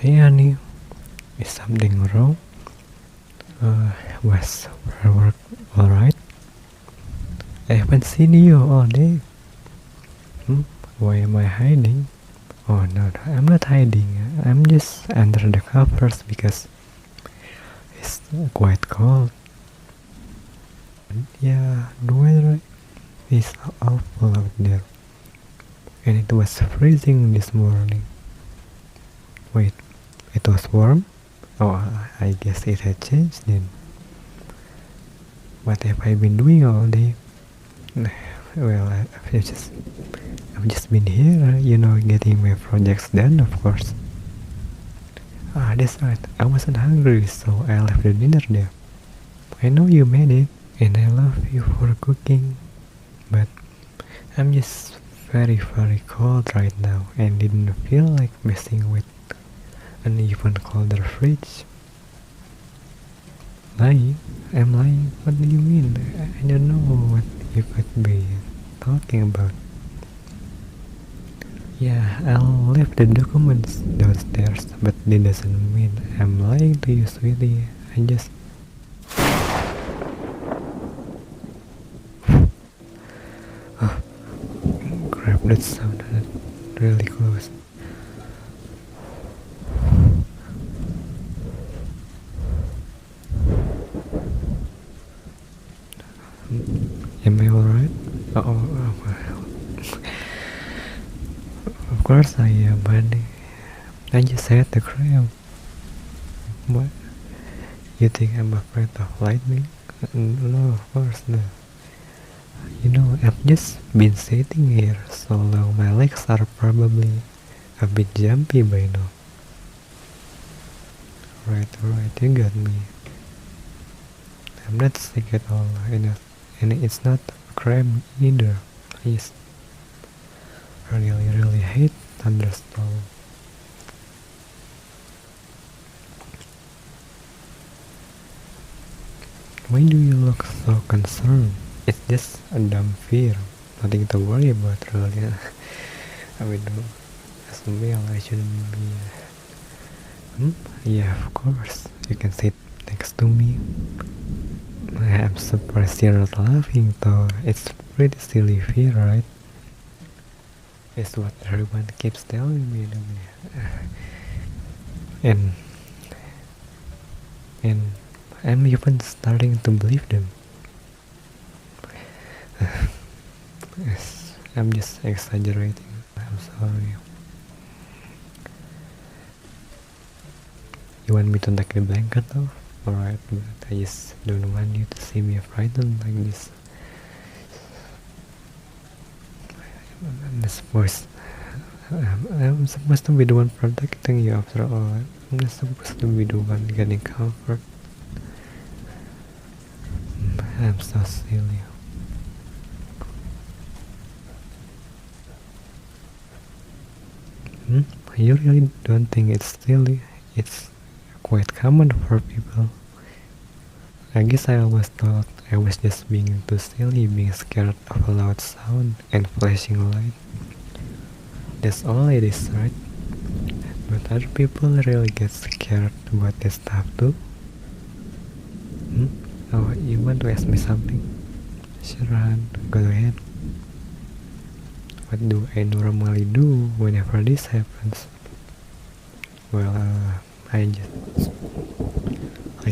Hey honey, is something wrong? Was work alright? I haven't seen you all day. Why am I hiding? Oh no, I'm not hiding. I'm just under the covers because it's quite cold. Yeah, the weather is awful out there. And it was freezing this morning. Wait, it was warm? Oh, I guess it had changed then. What have I been doing all day? Well, I've just been here, getting my projects done, of course. Ah, that's right. I wasn't hungry, so I left the dinner there. I know you made it, and I love you for cooking, but I'm just very, very cold right now, and didn't feel like messing with an even colder fridge. Lying? I'm lying? What do you mean? I don't know what you could be talking about. Yeah, I'll leave the documents downstairs, but that doesn't mean I'm lying to you, sweetie. I just... Oh, crap, that sounded really close. Am I alright? Of course I am, buddy. I just had the cramp. What? You think I'm afraid of lightning? No, of course not. I've just been sitting here so long, my legs are probably a bit jumpy by now. Right, you got me. I'm not sick at all, and it's not a cramp either. I just really hate thunderstorm. Why do you look so concerned? It's just a dumb fear, nothing to worry about really. I mean, as a male I shouldn't be... Yeah, of course, you can sit next to me. I'm surprised you're not laughing though, it's pretty silly fear, right? It's what everyone keeps telling me to me. And I'm even starting to believe them. Yes, I'm just exaggerating. I'm sorry. You want me to take the blanket off? Alright, but I just don't want you to see me frightened like this. I'm supposed to be the one protecting you after all. I'm not supposed to be the one getting comfort. I'm so silly. You really don't think it's silly? It's quite common for people. I guess I always thought I was just being too silly, being scared of a loud sound and flashing light. That's all it is, right? But other people really get scared about this stuff too. Oh, you want to ask me something? Sure, Han, go ahead. What do I normally do whenever this happens? Well, I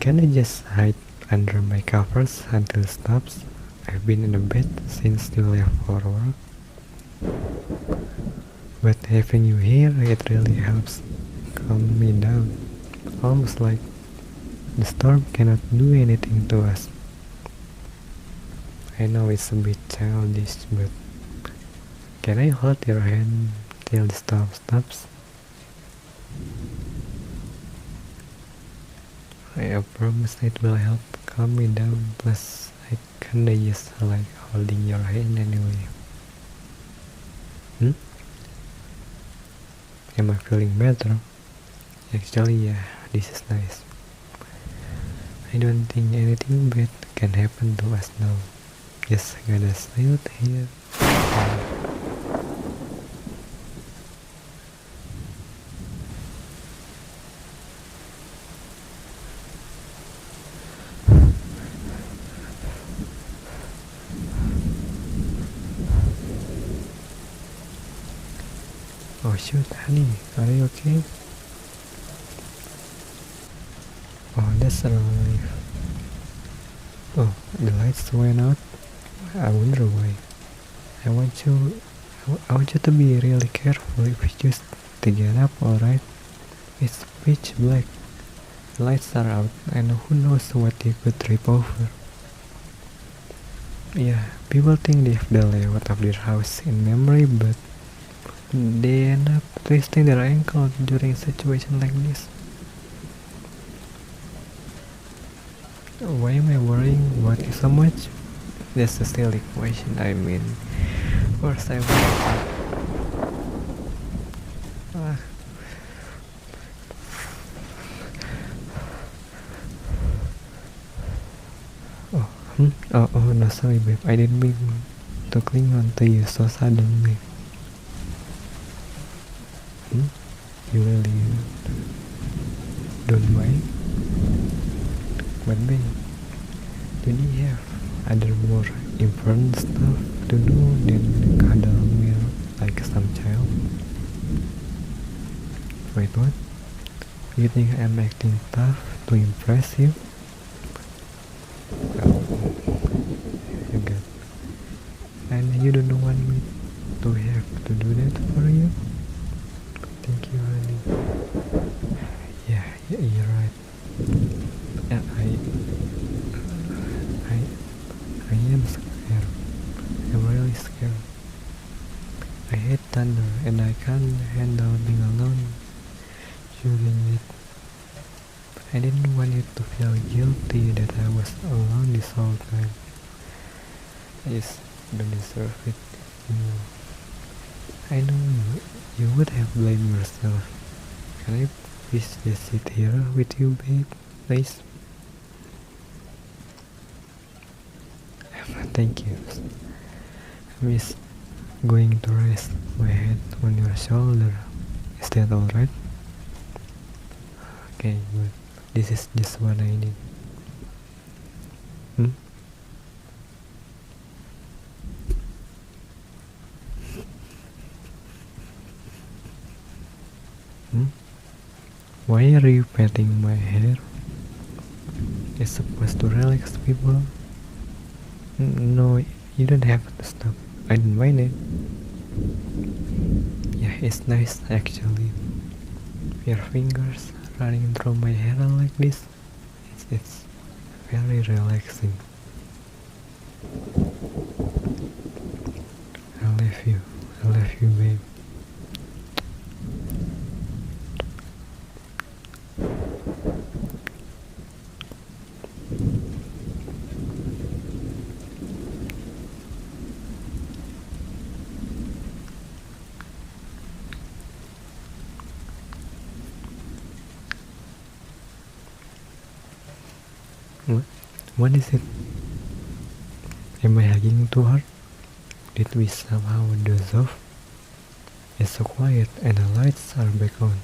kinda just hide under my covers until it stops. I've been in the bed since you left for work. But having you here, it really helps calm me down. Almost like the storm cannot do anything to us. I know it's a bit childish, but can I hold your hand till the storm stops? I promise it will help calm me down, plus I kinda just like holding your hand anyway. Am I feeling better? Actually, yeah, this is nice. I don't think anything bad can happen to us now. Just gotta stay out here. Oh shoot, honey, are you okay? Oh, that's a relief. Oh, the lights went out. I wonder why. I want you, I want you to be really careful if you choose to get up, alright? It's pitch black. The lights are out, and who knows what you could trip over. Yeah, people think they've the layout of their house in memory, but they end up twisting their ankle during a situation like this. Why am I worrying about you so much? That's a silly question. I mean, of course I will. Ah. Oh, oh, no, sorry, babe. I didn't mean to cling on to you so suddenly. You really don't mind? But babe, don't you have other more important stuff to do than cuddle me like some child? Wait, what? You think I'm acting tough to impress you? Oh, you got. And you don't want me to have to do that for you? Thank you, honey. Yeah, you're right. And I am scared. I'm really scared. I hate thunder and I can't handle being alone during it. I didn't want you to feel guilty that I was alone this whole time. I just don't deserve it. I know you would have blamed yourself. Can I please just sit here with you, babe? Please? Thank you. I'm just going to rest my head on your shoulder. Is that alright? Okay, good. This is just what I need. Why are you patting my hair? It's supposed to relax people. No, you don't have to stop. I don't mind it. Yeah, it's nice actually. Your fingers running through my hair like this. It's very relaxing. I love you, babe. What is it? Am I hugging too hard? Did we somehow doze off? It's so quiet and the lights are back on.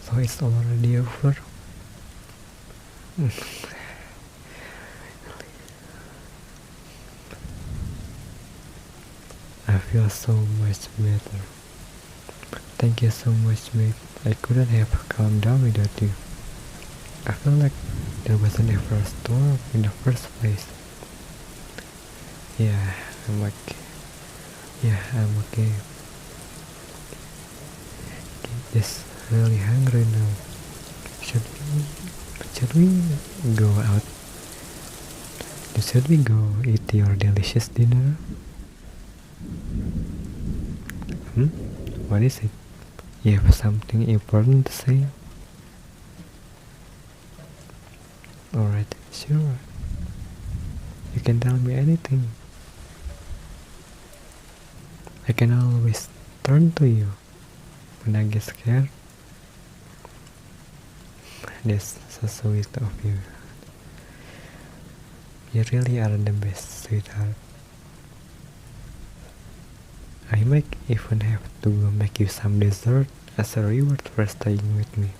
So it's already over? I feel so much better. Thank you so much, babe. I couldn't have calmed down without you. I feel like there wasn't ever a storm in the first place. Yeah, I'm okay. I'm okay. Just really hungry now. Should we go out? Should we go eat your delicious dinner? What is it? You have something important to say? Alright, sure. You can tell me anything. I can always turn to you when I get scared. That's so sweet of you. You really are the best, sweetheart. I might even have to make you some dessert as a reward for staying with me.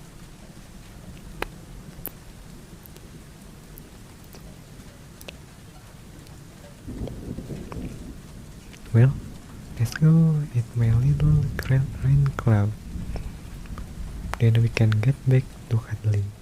Well, let's go eat my little rain cloud. Then we can get back to cuddling.